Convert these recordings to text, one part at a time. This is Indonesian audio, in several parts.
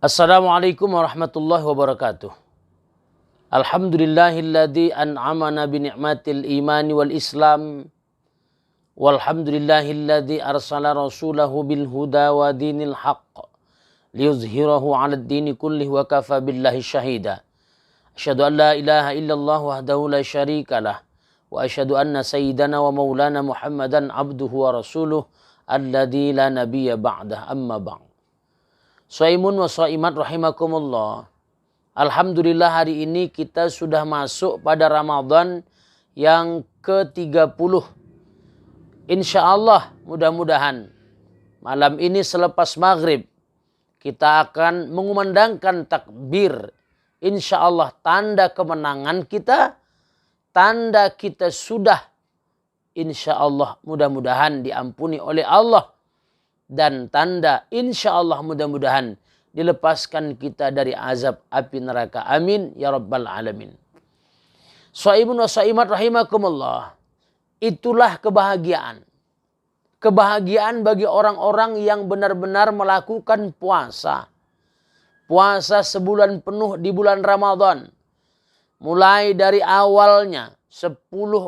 Assalamualaikum warahmatullahi wabarakatuh. Alhamdulillahilladzi an'amana bi ni'matil imani wal islam. Walhamdulillahilladzi arsala rasulahu bil huda wa dinil haqq liyuzhirahu 'alad dini kullih wa kafa billahi syahida. Asyhadu an la ilaha illallah wahdahu la syarikalah wa asyhadu anna sayyidana wa maulana Muhammadan abduhu wa rasuluh alladzi la nabiyya ba'dah, amma ba'd. Shaimun wa shaimat rahimakumullah. Alhamdulillah hari ini kita sudah masuk pada Ramadan yang ke-30. Insya Allah mudah-mudahan malam ini selepas maghrib kita akan mengumandangkan takbir. Insya Allah tanda kemenangan kita, tanda kita sudah insya Allah mudah-mudahan diampuni oleh Allah. Dan tanda insya Allah mudah-mudahan dilepaskan kita dari azab api neraka. Amin ya rabbal alamin. Shaimun wa shaimat rahimakumullah. Itulah kebahagiaan. Kebahagiaan bagi orang-orang yang benar-benar melakukan puasa. Puasa sebulan penuh di bulan Ramadan. Mulai dari awalnya 10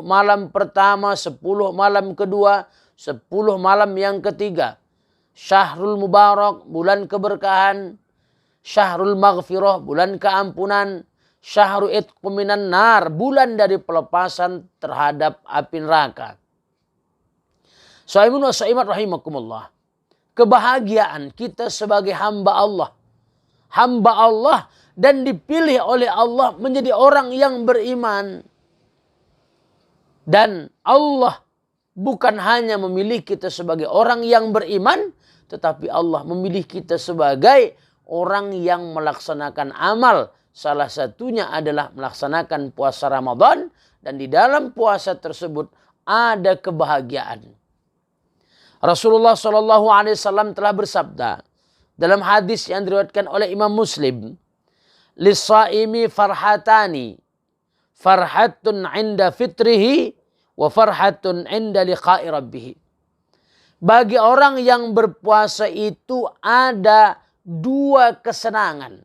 malam pertama, 10 malam kedua, 10 malam yang ketiga. Syahrul Mubarak, bulan keberkahan. Syahrul Maghfirah, bulan keampunan. Syahrul Itqu minan nar, bulan dari pelepasan terhadap api neraka. Shaimun wa shaimat rahimakumullah. Kebahagiaan kita sebagai hamba Allah. Hamba Allah dan dipilih oleh Allah menjadi orang yang beriman. Dan Allah bukan hanya memilih kita sebagai orang yang beriman, tetapi Allah memilih kita sebagai orang yang melaksanakan amal. Salah satunya adalah melaksanakan puasa Ramadan. Dan di dalam puasa tersebut ada kebahagiaan. Rasulullah SAW telah bersabda dalam hadis yang diriwayatkan oleh Imam Muslim. Lis-shaimi farhatani. Farhatun inda fitrihi wa farhatun inda liqa'i rabbih. Bagi orang yang berpuasa itu ada 2 kesenangan.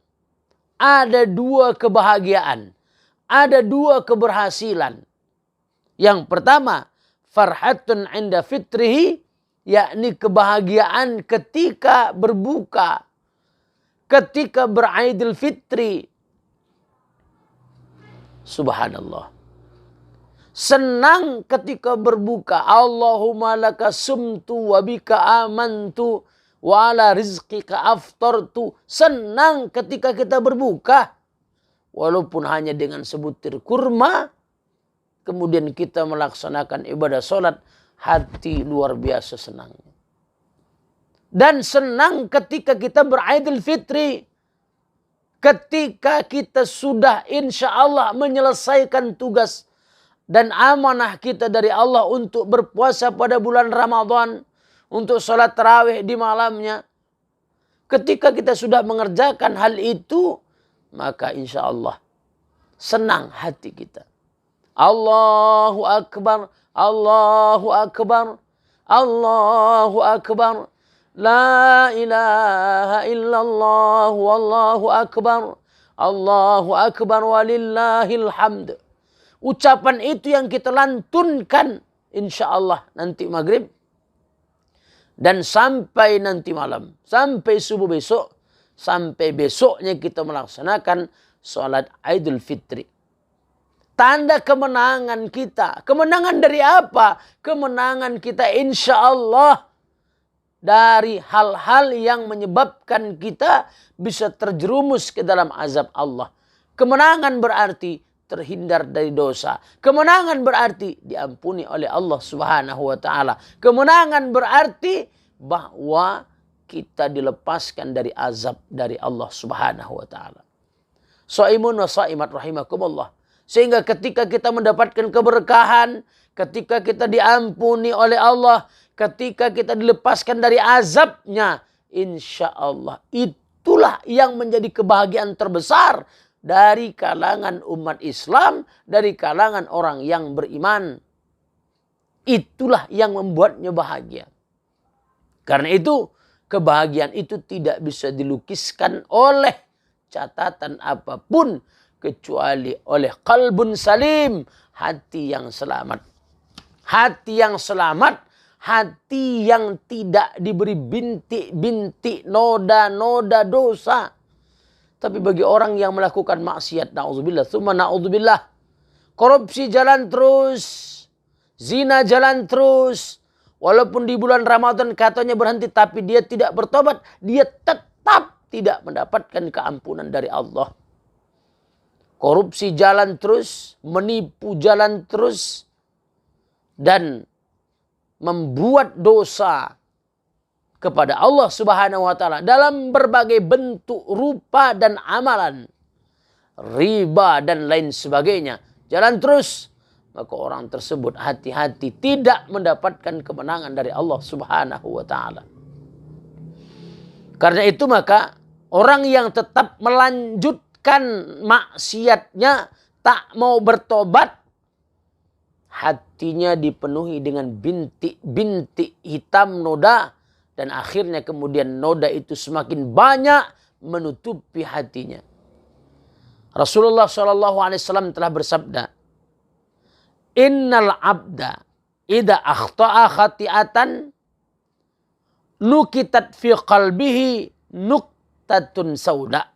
Ada 2 kebahagiaan. Ada 2 keberhasilan. Yang pertama, farhatun inda fitrihi, yakni kebahagiaan ketika berbuka. Ketika beraidil fitri. Subhanallah. Senang ketika berbuka. Allahumma laka sumtu wa bika amantu wa ala rizqika aftartu. Senang ketika kita berbuka. Walaupun hanya dengan sebutir kurma. Kemudian kita melaksanakan ibadah sholat. Hati luar biasa senangnya. Dan senang ketika kita beraidil fitri. Ketika kita sudah insya Allah menyelesaikan tugas dan amanah kita dari Allah untuk berpuasa pada bulan Ramadan. Untuk sholat tarawih di malamnya. Ketika kita sudah mengerjakan hal itu. Maka insya Allah senang hati kita. Allahu Akbar. Allahu Akbar. Allahu Akbar. La ilaha illallah. Wallahu Akbar. Allahu Akbar walillahil hamd. Ucapan itu yang kita lantunkan insya Allah nanti maghrib. Dan sampai nanti malam. Sampai subuh besok. Sampai besoknya kita melaksanakan sholat Idul Fitri. Tanda kemenangan kita. Kemenangan dari apa? Kemenangan kita insya Allah. Dari hal-hal yang menyebabkan kita bisa terjerumus ke dalam azab Allah. Kemenangan berarti terhindar dari dosa. Kemenangan berarti diampuni oleh Allah Subhanahu wa taala. Kemenangan berarti bahwa kita dilepaskan dari azab dari Allah Subhanahu wa taala. Shaimun wa shaimat rahimakumullah. Sehingga ketika kita mendapatkan keberkahan, ketika kita diampuni oleh Allah, ketika kita dilepaskan dari azabnya, insya Allah itulah yang menjadi kebahagiaan terbesar dari kalangan umat Islam, dari kalangan orang yang beriman. Itulah yang membuatnya bahagia. Karena itu kebahagiaan itu tidak bisa dilukiskan oleh catatan apapun kecuali oleh qalbun salim, hati yang selamat. Hati yang selamat, hati yang tidak diberi bintik-bintik, noda-noda dosa. Tapi bagi orang yang melakukan maksiat, na'udzubillah, tsumma na'udzubillah, korupsi jalan terus, zina jalan terus, walaupun di bulan Ramadan katanya berhenti, tapi dia tidak bertobat, dia tetap tidak mendapatkan keampunan dari Allah. Korupsi jalan terus, menipu jalan terus, dan membuat dosa kepada Allah Subhanahu wa ta'ala dalam berbagai bentuk, rupa, dan amalan. Riba dan lain sebagainya. Jalan terus. Maka orang tersebut hati-hati tidak mendapatkan kemenangan dari Allah Subhanahu wa ta'ala. Karena itu maka orang yang tetap melanjutkan maksiatnya, tak mau bertobat, hatinya dipenuhi dengan bintik-bintik hitam noda. Dan akhirnya kemudian noda itu semakin banyak menutupi hatinya. Rasulullah SAW telah bersabda, Innal abda idha akhta'a khati'atan nukitat fi qalbihi nuktatun sauda.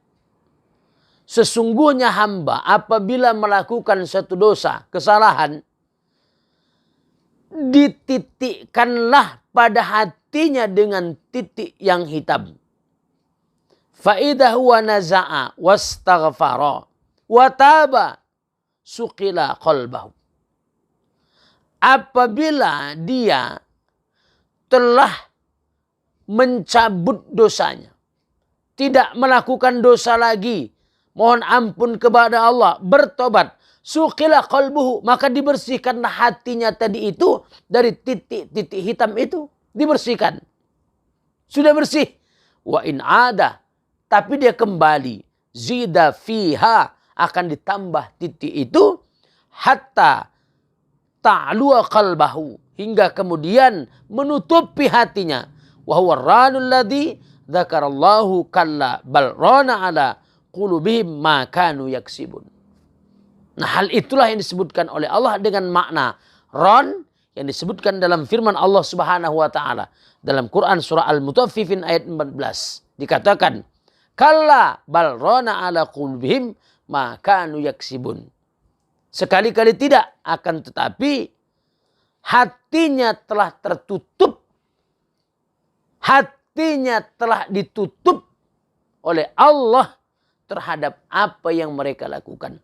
Sesungguhnya hamba apabila melakukan suatu dosa, kesalahan, dititikkanlah pada hatinya dengan titik yang hitam. Fa'idha huwa naza'a wastaghfara wa taba suqila qalbahu. Apabila dia telah mencabut dosanya, tidak melakukan dosa lagi, mohon ampun kepada Allah, bertobat, suqila qalbuhu, maka dibersihkanlah hatinya tadi itu dari titik-titik hitam itu, dibersihkan. Sudah bersih. Wa in ada, tapi dia kembali, zida fiha, akan ditambah titik itu, hatta ta'luwa qalbahu, hingga kemudian menutupi hatinya. Wa huwa ranul ladzi dzakarallahu kalla bal rana ala qulubihim ma kanu yaksibun. Nah, hal itulah yang disebutkan oleh Allah dengan makna ron yang disebutkan dalam firman Allah Subhanahu wa taala dalam Quran surah Al-Mutaffifin ayat 14. Dikatakan, kalla bal rana ala qulubihim ma kanu yaksibun. Sekali-kali tidak, akan tetapi hatinya telah tertutup. Hatinya telah ditutup oleh Allah terhadap apa yang mereka lakukan.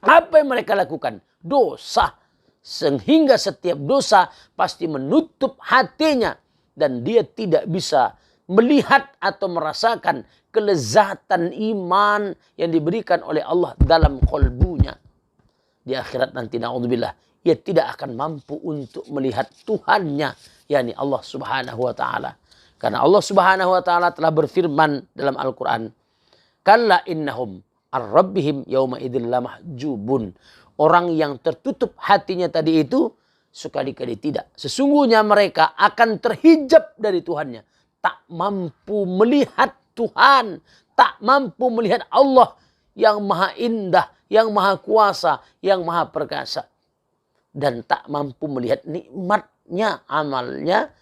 Apa yang mereka lakukan? Dosa. Sehingga setiap dosa pasti menutup hatinya. Dan dia tidak bisa melihat atau merasakan kelezatan iman yang diberikan oleh Allah dalam kolbunya. Di akhirat nanti, na'udzubillah, ia tidak akan mampu untuk melihat Tuhannya, yakni Allah Subhanahu wa ta'ala. Karena Allah Subhanahu wa ta'ala telah berfirman dalam Al-Quran, kalla innahum ar-rabbihim yawma idzil lamahjubun. Orang yang tertutup hatinya tadi itu sekali-kali tidak. Sesungguhnya mereka akan terhijab dari Tuhannya. Tak mampu melihat Tuhan. Tak mampu melihat Allah yang maha indah, yang maha kuasa, yang maha perkasa. Dan tak mampu melihat nikmatnya, amalnya,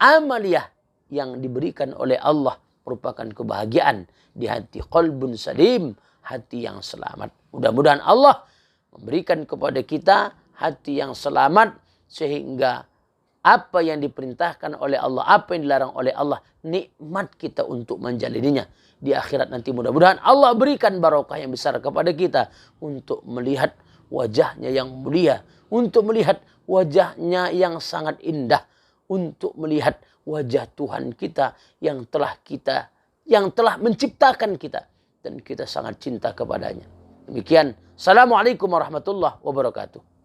amaliyah yang diberikan oleh Allah merupakan kebahagiaan di hati qalbun salim, hati yang selamat. Mudah-mudahan Allah memberikan kepada kita hati yang selamat sehingga apa yang diperintahkan oleh Allah, apa yang dilarang oleh Allah, nikmat kita untuk menjalaninya. Di akhirat nanti mudah-mudahan Allah berikan barokah yang besar kepada kita untuk melihat wajahnya yang mulia, untuk melihat wajahnya yang sangat indah, untuk melihat wajah Tuhan kita yang telah menciptakan kita dan kita sangat cinta kepadanya. Demikian. Assalamualaikum warahmatullahi wabarakatuh.